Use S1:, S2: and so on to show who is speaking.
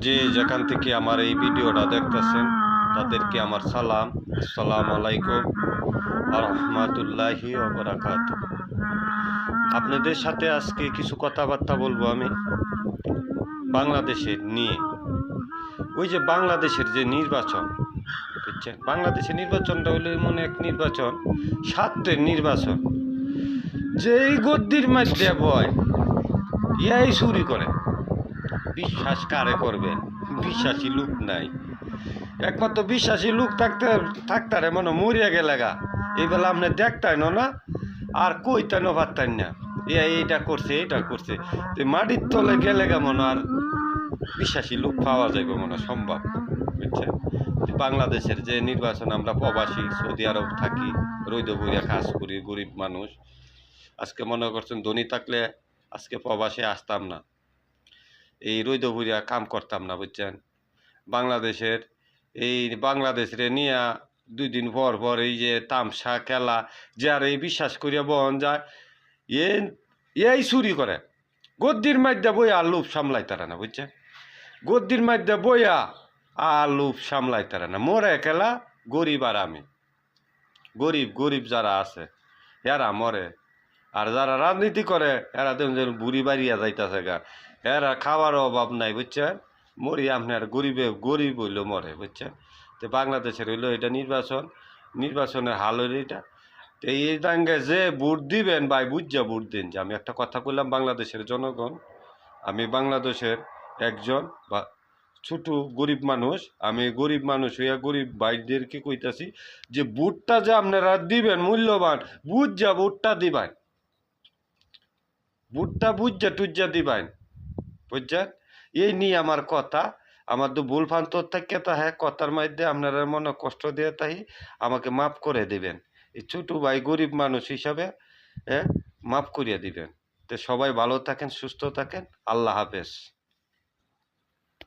S1: যে যেখান থেকে আমার এই ভিডিওটা দেখতেছেন তাদেরকে আমার সালাম, আসসালামু আলাইকুম ওয়া রাহমাতুল্লাহি ওয়া বারাকাতুহু। আপনাদের সাথে আজকে কিছু কথাবার্তা বলবো আমি বাংলাদেশের নিয়ে। ওই যে বাংলাদেশের যে নির্বাচন, বুঝছেন, বাংলাদেশের নির্বাচনটা হলো এমন এক নির্বাচন, স্বার্থের নির্বাচন, যেই গদ্দির মধ্যে বয় ইয়াই চুরি করে। বিশ্বাস কারে করবেন? বিশ্বাসী লোক নাই। একমাত্র বিশ্বাসী লোক থাকতারে মনে মরিয়া গেলে গা এই বেলা আপনি দেখতেন না আর কইতেন পারতেন না এইটা করছে এইটা করছে। তো মাটির তলে গেলে গা মনে আর বিশ্বাসী লোক পাওয়া যাবে মনে সম্ভব, বুঝছেন। বাংলাদেশের যে নির্বাচন, আমরা প্রবাসী সৌদি আরব থাকি, রৈদ বইয়া কাজ করি, গরিব মানুষ। আজকে মনে করছেন ধনী থাকলে আজকে প্রবাসে আসতাম না, এই রৈদ বইয়া কাম করতাম না, বুঝছেন। বাংলাদেশের এই বাংলাদেশে নিয়া 2 দিন পর পর এই যে তামসা খেলা, যে আর এই বিশ্বাস করিয়া বহন যায় এই চুরি করে। গদ্দির মধ্যে বইয়া আর লোভ সামলাইতারা না, বুঝছেন। গদ্দির মধ্যে বইয়া আর লোভ সামলাইতারা না। মরে খেলা গরিব আর আমি, গরিব গরিব যারা আছে এরা মরে, আর যারা রাজনীতি করে এরা দেখুন বুড়ি বাড়িয়া যাইতাছে গা, এরা খাওয়ারও অভাব নাই, বুঝছেন। মরি আপনার গরিবে গরিব হইলো মরে, বুঝছেন। তো বাংলাদেশের হইলো এটা নির্বাচন, নির্বাচনের হাল হইলো এটা। তো এই দাঙ্গে যে ভোট দিবেন ভাই বুঝা ভোট দিন। যে আমি একটা কথা বললাম, বাংলাদেশের জনগণ, আমি বাংলাদেশের একজন বা ছোট গরিব মানুষ, আমি গরিব মানুষ হইয়া গরিব ভাইদেরকে কইতাছি যে ভোটটা যে আপনারা দিবেন মূল্যবান, বুঝা ভোটটা দিবেন, ভোটটা বুঝা টুজ্জা দিবেন, বুঝছেন। এই নিয়ে আমার কথা। আমার তো ভুল ফান্তর থাকে তা হ্যাঁ কথার মধ্যে আপনারা মনে কষ্ট দিয়ে তাই আমাকে মাফ করে দিবেন। এই ছোট ভাই গরিব মানুষ হিসাবে হ্যাঁ মাফ করিয়া দিবেন। তো সবাই ভালো থাকেন, সুস্থ থাকেন, আল্লাহ হাফেজ।